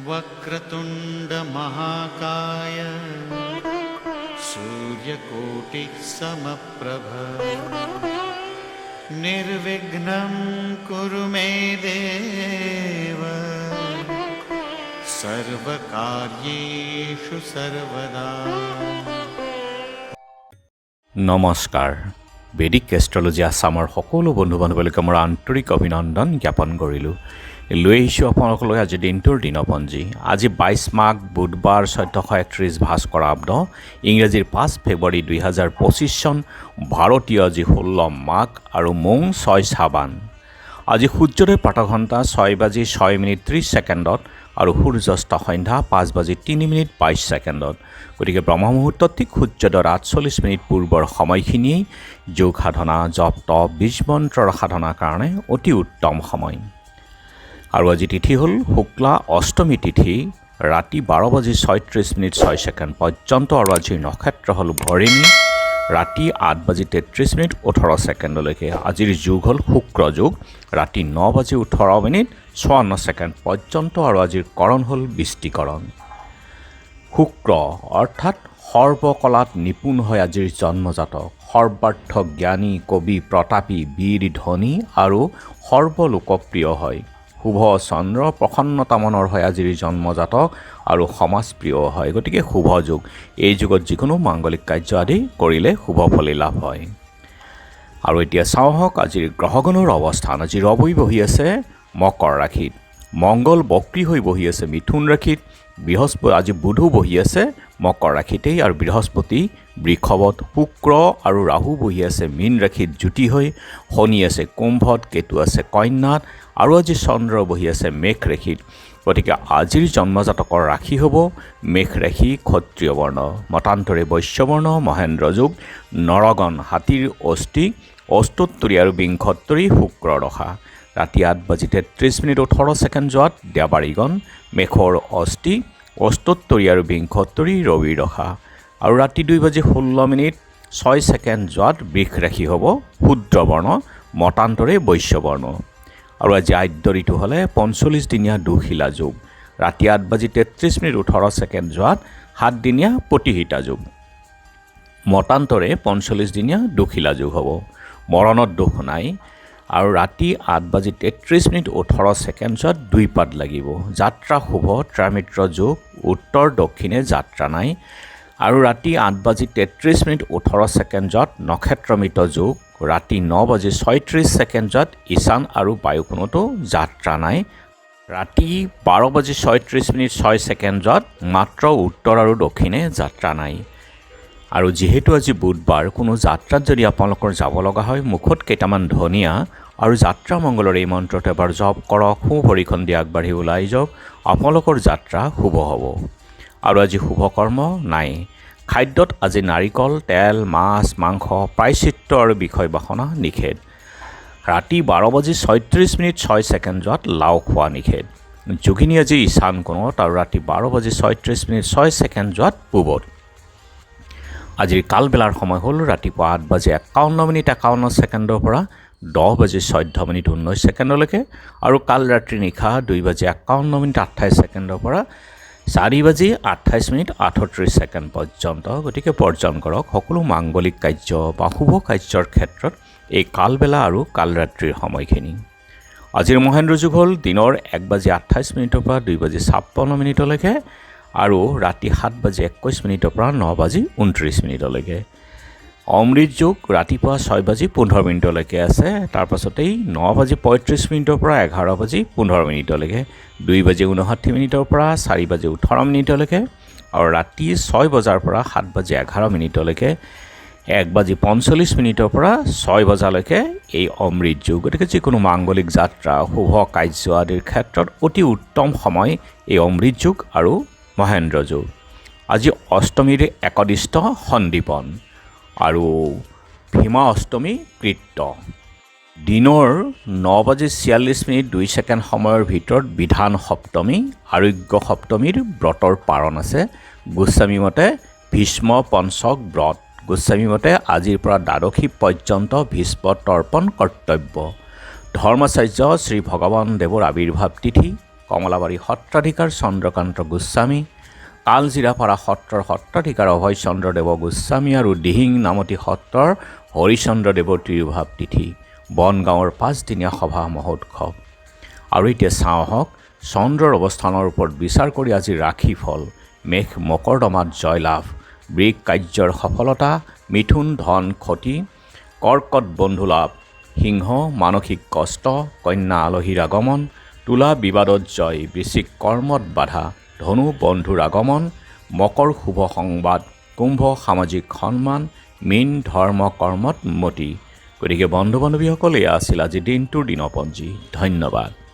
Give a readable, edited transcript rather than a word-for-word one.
वक्रतुंड महाकाय सूर्यकोटि समप्रभ निर्विघ्नं कुरु मे देव सर्वकार्येषु सर्वदा। নমস্কাৰ। বেদিক এষ্ট্ৰলজি আছামৰ সকলো বন্ধু বান্ধৱীলৈকে মোৰ আন্তৰিক অভিনন্দন জ্ঞাপন কৰিলোঁ। লৈ আহিছোঁ আপোনালোকলৈ আজি দিনটোৰ দিনপঞ্জী। আজি 22 মাঘ বুধবাৰ 1431 ভাস্কৰাব্দ, ইংৰাজীৰ 5 ফেব্ৰুৱাৰী 2025 চন, ভাৰতীয় আজি 16 মাঘ আৰু মং 6 শ্ৰাবান। আজি সূৰ্যোদয় প্ৰাতঃঘণ্টা 6:06:30 আৰু সূৰ্যাস্ত সন্ধ্যা 5:03:22। গতিকে ব্ৰহ্ম মুহূৰ্তত ঠিক সূৰ্যোদয়ৰ 48 পূৰ্বৰ সময়খিনিয়েই যোগ সাধনা, জপ তপ, বীজ মন্ত্ৰৰ সাধনাৰ কাৰণে অতি উত্তম সময়। আৰু আজি তিথি হ'ল শুক্লা অষ্টমী তিথি, ৰাতি 12:36:06 পৰ্যন্ত। আৰু আজিৰ নক্ষত্ৰ হ'ল ভৰিণী, ৰাতি 8:33:18 আজিৰ যুগ হ'ল শুক্ৰ যুগ, ৰাতি 9:18:54 পৰ্যন্ত। আৰু আজিৰ কৰণ হ'ল বৃষ্টিকৰণ। শুক্ৰ অৰ্থাৎ সৰ্বকলাত নিপুণ হয় আজিৰ জন্মজাতক, সৰ্বাৰ্থ জ্ঞানী, কবি, প্ৰতাপী, বীৰ, ধনী আৰু সৰ্বলোকপ্ৰিয় হয়। শুভ চন্দ্ৰ, প্ৰসন্নতা মনৰ হয় আজিৰ জন্মজাতক আৰু সমাজপ্ৰিয় হয়। গতিকে শুভ যুগ। এই যুগত যিকোনো মাংগলিক কাৰ্য আদি কৰিলে শুভ ফল লাভ হয়। আৰু এতিয়া চাওঁ হওক আজিৰ গ্ৰহগণৰ অৱস্থান। আজি ৰবি বহি আছে মকৰ ৰাশিত, মংগল বক্ৰী হৈ বহি আছে মিথুন ৰাশিত, বৃহস্পতি আজি বুধো বহি আছে মকৰ ৰাশিতেই আৰু বৃহস্পতি বৃষভত, শুক্ৰ আৰু ৰাহু বহি আছে মীন ৰাশিত জ্যোতি হৈ, শনি আছে কুম্ভত, কেতু আছে কন্যাত আৰু আজি চন্দ্ৰ বহি আছে মেঘ ৰাশিত। গতিকে আজিৰ জন্মজাতকৰ ৰাশি হ'ব মেঘ ৰাশি, ক্ষত্ৰিয় বৰ্ণ, মতান্তৰে বৈশ্যবৰ্ণ, মহেন্দ্ৰ যুগ, নৰগণ হাতীৰ অস্থি, অষ্টোত্তৰী আৰু বিংশোত্তৰী শুক্ৰ দশা। ৰাতি 8:33:18 যোৱাত দেৱাৰীগণ, মেঘৰ অস্থি, অষ্টোত্তৰী আৰু বিংশোত্তৰী ৰবিৰ দশা। আৰু ৰাতি 2:16:06 যোৱাত বৃষ ৰাশি হ'ব শূদ্ৰবৰ্ণ, মতান্তৰে বৈশ্যবৰ্ণ। আৰু আজি আদ্য ঋতু হ'লে 45 দিনীয়া দুশিলা যুগ, ৰাতি 8:33:18 যোৱাত 7 দিনীয়া প্ৰতিহিতা যুগ, মতান্তৰে 45 দিনীয়া দুশিলা যুগ হ'ব। মৰণত দোষ নাই। আৰু ৰাতি 8:33:18 যোৱাত দুইপাত লাগিব। যাত্ৰা শুভ, ত্ৰামিত্ৰ যোগ, উত্তৰ দক্ষিণে যাত্ৰা নাই। আৰু ৰাতি 8:33:18 যোৱাত নক্ষত্ৰমিত যোগ, ৰাতি 9:36 যোৱাত ঈশান আৰু বায়ুকোণতো যাত্ৰা নাই। ৰাতি 12:36:06 যোৱাত মাত্ৰ উত্তৰ আৰু দক্ষিণে যাত্ৰা নাই। আৰু যিহেতু আজি বুধবাৰ, কোনো যাত্ৰাত যদি আপোনালোকৰ যাব লগা হয়, মুখত কেইটামান ধনিয়া আৰু যাত্ৰা মংগলৰ এই মন্ত্ৰটো এবাৰ জপ কৰক, সোঁ ভৰিখন দি আগবাঢ়ি ওলাই যাওক, আপোনালোকৰ যাত্ৰা শুভ হ'ব। আৰু আজি শুভ কৰ্ম নাই। খাদ্যত আজি নাৰিকল, তেল, মাছ, মাংস, প্ৰায়শ্চিত্ত আৰু বিষয় বাসনা নিষেধ। ৰাতি 12:36:06 যোৱাত লাও খোৱা নিষেধ। যোগিনী আজি ঈশান কোণত আৰু ৰাতি 12:36:06 যোৱাত পূবত। আজিৰ কালবেলাৰ সময় হ'ল ৰাতিপুৱা 8:51:51 পৰা 10:14:19 আৰু কাল ৰাত্ৰি নিশা 2:51:28 পৰা 4:28:38 পৰ্যন্ত। গতিকে বৰ্জন কৰক। সকলো মাংগলিক কাৰ্য বা শুভ কাৰ্যৰ ক্ষেত্ৰত এই কালবেলা আৰু কালৰাত্ৰিৰ সময়খিনি। আজিৰ মহেন্দ্ৰ যুগ হ'ল দিনৰ 1:28 পৰা 2:56 আৰু ৰাতি 7:21 পৰা 9:29। অমৃত যুগ ৰাতিপুৱা 6:15 আছে, তাৰপাছতেই 9:35 পৰা 11:15, 2:59 পৰা 4:18 আৰু ৰাতি 6 বজাৰ পৰা 7:11 1:45 পৰা 6 বজালৈকে এই অমৃত যুগ। গতিকে যিকোনো মাংগলিক যাত্ৰা, শুভ কাৰ্য আদিৰ ক্ষেত্ৰত অতি উত্তম সময় এই অমৃত যুগ আৰু মহেন্দ্ৰ যুগ। আজি অষ্টমীৰ একদিষ্ট সন্দীপন আৰু ভীমা অষ্টমী কৃত্য। দিনৰ 9:46:02 সময়ৰ ভিতৰত বিধান সপ্তমী, আৰোগ্য সপ্তমীৰ ব্ৰতৰ পাৰণ আছে। গোস্বামী মতে ভীষ্ম পঞ্চক ব্ৰত গোস্বামী মতে আজিৰ পৰা দ্বাদশী পৰ্যন্ত ভীষ্ম তৰ্পণ কৰ্তব্য। ধৰ্মাচাৰ্য শ্ৰী ভগৱান দেৱৰ আৱিৰ্ভাৱ তিথি কমলাবাৰী সত্ৰাধিকাৰ চন্দ্ৰকান্ত গোস্বামী, কালজিৰাপাৰা সত্ৰৰ সত্ৰাধিকাৰ অভয়চন্দ্ৰদেৱ গোস্বামী আৰু দিহিং নামতি সত্ৰৰ হৰিচন্দ্ৰদেৱৰ তিৰুভাৱ তিথি, বনগাঁৱৰ 5দিনীয়া সভা মহোৎসৱ। আৰু এতিয়া চাওঁ আহক চন্দ্ৰৰ অৱস্থানৰ ওপৰত বিচাৰ কৰি আজি ৰাশিফল। মেঘ মকৰদমাত জয়লাভ, বৃষ কাৰ্যৰ সফলতা, মিথুন ধন ক্ষতি, কৰ্কট বন্ধু লাভ, সিংহ মানসিক কষ্ট, কন্যা আলহীৰ আগমন, তুলা বিবাদত জয়, বৃশ্চিক কৰ্মত বাধা, ধনু বন্ধুৰ আগমন, মকৰ শুভ সংবাদ, কুম্ভ সামাজিক সন্মান, মীন ধৰ্ম কৰ্মত উন্নতি। গতিকে বন্ধু বান্ধৱীসকল, এয়া আছিল আজি দিনটোৰ দিনপঞ্জী। ধন্যবাদ।